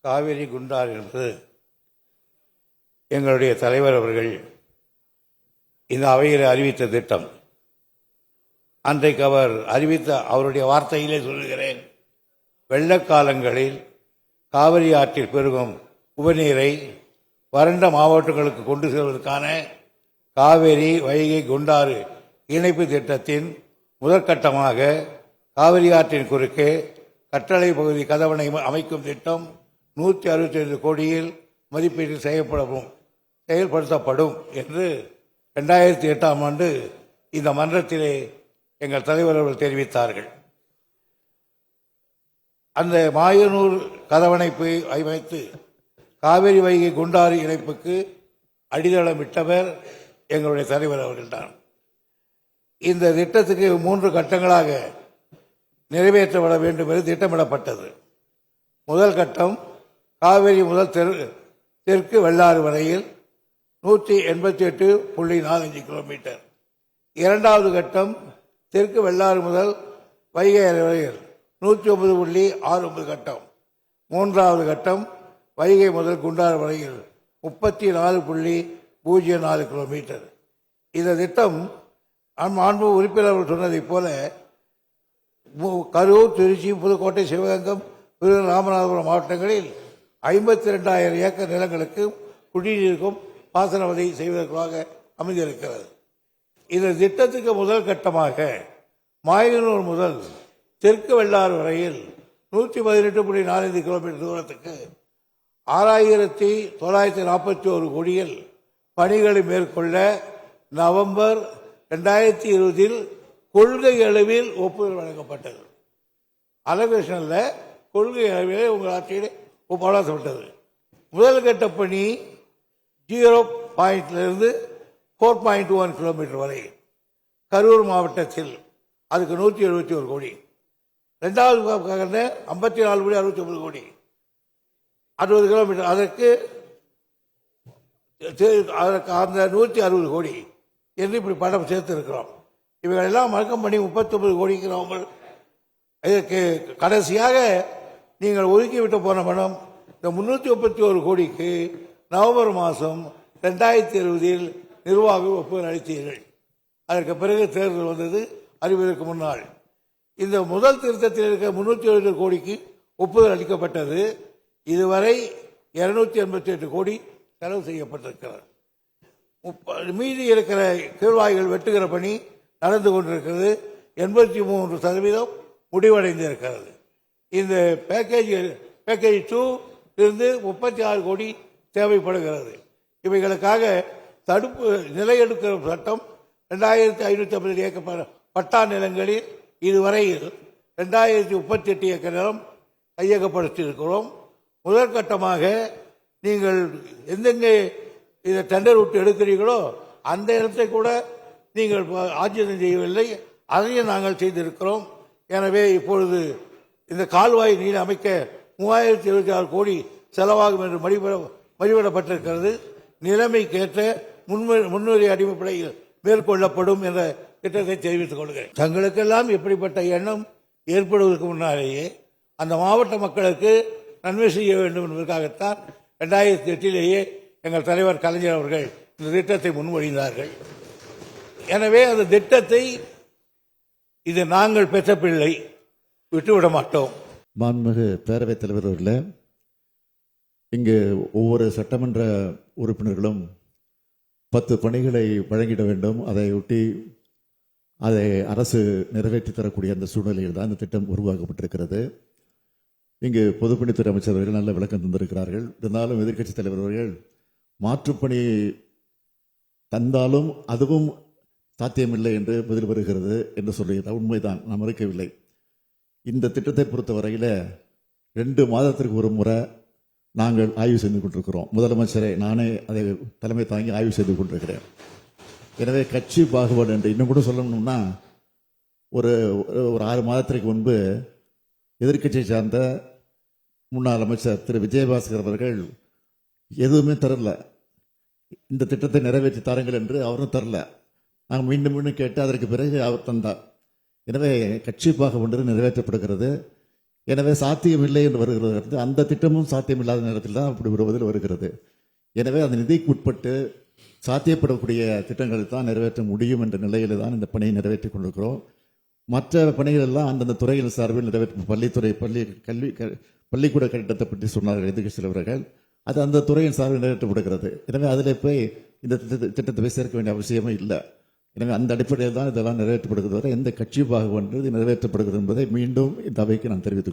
காவிரி குண்டார் என்று எங்களுடைய தலைவர் அவர்கள் இந்த அவையில் அறிவித்த திட்டம். அன்றைக்கு அவர் அறிவித்த அவருடைய வார்த்தையிலே சொல்லுகிறேன், வெள்ளக்காலங்களில் காவிரி ஆற்றில் பெருகும் உபநீரை வறண்ட மாவட்டங்களுக்கு கொண்டு செல்வதற்கான காவிரி வைகை குண்டாறு இணைப்பு திட்டத்தின் முதற்கட்டமாக காவிரி ஆற்றின் குறுக்கே கட்டளை பகுதி கதவணை அமைக்கும் திட்டம் 165 கோடியில் மதிப்பீடு செயல்படுத்தப்படும் என்று 2008ஆம் ஆண்டு இந்த மன்றத்திலே எங்கள் தலைவர் அவர்கள் தெரிவித்தார்கள். அந்த மாயனூர் கதவணைப்பை அமைத்து காவிரி வைகை குண்டாறு இணைப்புக்கு அடித்தளமிட்டவர் எங்களுடைய தலைவர் அவர்கள்தான். இந்த திட்டத்துக்கு 3 கட்டங்களாக நிறைவேற்றப்பட வேண்டும் என்று திட்டமிடப்பட்டது. முதல் கட்டம் காவிரி முதல் தெற்கு வெள்ளாறு வரையில் 188.45 கிலோமீட்டர். இரண்டாவது கட்டம் தெற்கு வெள்ளாறு முதல் வைகை வரையில் 109.69 கட்டம். மூன்றாவது கட்டம் வைகை முதல் குண்டாறு வரையில் 34.04 கிலோமீட்டர். இந்த திட்டம் மாண்பு உறுப்பினர்கள் சொன்னதைப் போல கரூர், திருச்சி, புதுக்கோட்டை, சிவகங்கம், ராமநாதபுரம் மாவட்டங்களில் 52,000 ஏக்கர் நிலங்களுக்கு குடிநீருக்கும் பாசன வசதி செய்வதற்காக அமைந்திருக்கிறது. இந்த திட்டத்துக்கு முதல் கட்டமாக மாயனூர் முதல் தெற்கு வெள்ளாறு வரையில் 118.45 கிலோமீட்டர் தூரத்துக்கு 6,941 கோடியில் பணிகளை மேற்கொள்ள நவம்பர் 2020 கொள்கை அளவில் ஒப்புதல் வழங்கப்பட்டது. அலோகேஷன்ல கொள்கை அளவில் உங்கள் ஆட்சியில் ஒப்படைக்கப்பட்டது. முதல் கட்ட பணி 0.இருந்து 4.1 கிலோமீட்டர் வரை கரூர் மாவட்டத்தில், அதுக்கு 171 கோடி. இரண்டாவது 54.69 கோடி 60 கிலோமீட்டர், அதற்கு அந்த 160 கோடி என்று இப்படி பணம் சேர்த்து இருக்கிறோம். இவைகளெல்லாம் மறக்கம் பண்ணி 39 கோடிக்கு நவம்பர். இதற்கு கடைசியாக நீங்கள் ஒதுக்கிவிட்டு போன பணம் இந்த 331 கோடிக்கு நவம்பர் மாதம் 2020 நிர்வாக ஒப்புதல் அளித்தீர்கள். அதற்கு பிறகு தேர்தல் வந்தது அறிவதற்கு முன்னால். இந்த முதல் திருத்தத்தில் இருக்க 370 கோடிக்கு ஒப்புதல் அளிக்கப்பட்டது. இதுவரை 288 கோடி செலவு செய்யப்பட்டிருக்கிறது. மீதி இருக்கிற கீழ்வாய்கள் வெட்டுகிற பணி நடந்து கொண்டிருக்கிறது. 83% முடிவடைந்திருக்கிறது. இந்த பேக்கேஜ் 2 இருந்து 36 கோடி தேவைப்படுகிறது. இவைகளுக்காக தடுப்பு நிலையெடுக்கிற சட்டம் 2,550 ஏக்கர் பட்டா நிலங்களில் இதுவரையில் 2,038 ஏக்கர் நிலம் கையகப்படுத்தியிருக்கிறோம். முதற்கட்டமாக நீங்கள் எந்தெங்கே இதை டெண்டர் விட்டு எடுக்கிறீர்களோ அந்த இடத்தை கூட நீங்கள் ஆட்சேபம் செய்யவில்லை, அதையும் நாங்கள் செய்திருக்கிறோம். எனவே இப்பொழுது இந்த கால்வாய் நீர் அமைக்க 3,076 கோடி செலவாகும் என்று மதிப்பிடப்பட்டிருக்கிறது. நிலைமைக்கேற்ற முன்னுரை அடிப்படையில் மேற்கொள்ளப்படும் என்ற திட்டத்தை தெரிவித்துக் கொள்கிறேன். தங்களுக்கெல்லாம் எப்படிப்பட்ட எண்ணம் ஏற்படுவதற்கு முன்னாலேயே அந்த மாவட்ட மக்களுக்கு நன்மை செய்ய வேண்டும் என்பதற்காகத்தான் 2008 எங்கள் தலைவர் கலைஞர் அவர்கள் இந்த திட்டத்தை முன்மொழிந்தார்கள். எனவே அந்த திட்டத்தை இது நாங்கள் பெற்ற பிள்ளை, விட்டுவிட மாட்டோம். மாண்புமிகு பேரவைத் தலைவர் அவர்களே, இங்கு ஒவ்வொரு சட்டமன்ற உறுப்பினர்களும் 10 பணிகளை வழங்கிட வேண்டும். அதையொட்டி அதை அரசு நிறைவேற்றி தரக்கூடிய அந்த சூழ்நிலையில் தான் இந்த திட்டம் உருவாக்கப்பட்டிருக்கிறது. இங்கு பொதுப்பணித்துறை அமைச்சர் அவர்கள் நல்ல விளக்கம் தந்திருக்கிறார்கள். இருந்தாலும் எதிர்க்கட்சித் தலைவர் அவர்கள் மாற்றுப்பணி தந்தாலும் அதுவும் சாத்தியமில்லை என்று பதில் வருகிறது என்று சொல்லுகிறது. உண்மைதான், நான் மறுக்கவில்லை. இந்த திட்டத்தை பொறுத்தவரையில் 2 மாதத்திற்கு ஒரு முறை நாங்கள் ஆய்வு செய்து கொண்டிருக்கிறோம். முதலமைச்சரை நானே அதை தலைமை தாங்கி ஆய்வு செய்து கொண்டிருக்கிறேன். எனவே கட்சி பாகுபாடு என்று இன்னும் கூட சொல்லணும்னா, ஒரு 6 மாதத்திற்கு முன்பு எதிர்க்கட்சியை சார்ந்த முன்னாள் அமைச்சர் திரு விஜயபாஸ்கர் அவர்கள் எதுவுமே தரல, இந்த திட்டத்தை நிறைவேற்றி தாருங்கள் என்று அவரும் தரல. நாங்கள் மீண்டும் மீண்டும் கேட்டு அதற்கு பிறகு அவர் தந்தார். எனவே கட்சி பாகுபாடு நிறைவேற்றப்படுகிறது. எனவே சாத்தியமில்லை என்று வருகிறது. அந்த திட்டமும் சாத்தியமில்லாத நேரத்தில் தான் அப்படி ஒரு பதில் வருகிறது. எனவே அந்த நிதிக்கு உட்பட்டு சாத்தியப்படக்கூடிய திட்டங்களை தான் நிறைவேற்ற முடியும் என்ற நிலையில தான் இந்த பணியை நிறைவேற்றிக் கொண்டிருக்கிறோம். மற்ற பணிகள் எல்லாம் அந்தந்த துறைகள் சார்பில் நிறைவேற்றும் பள்ளிக்கூட கட்டிடத்தை பற்றி சொன்னார்கள் எதிர்க்கட்சி அவர்கள். அது அந்த துறையின் சார்பில் நிறைவேற்றப்படுகிறது. எனவே அதில் போய் இந்த திட்டத்தை போய் சேர்க்க வேண்டிய அவசியமே இல்லை. எனவே அந்த அடிப்படையில் தான் இதெல்லாம் நிறைவேற்றப்படுகிறது. எந்த கட்சி பாகுபாடு நிறைவேற்றப்படுகிறது என்பதை மீண்டும் இந்த அவைக்கு நான் தெரிவித்துக்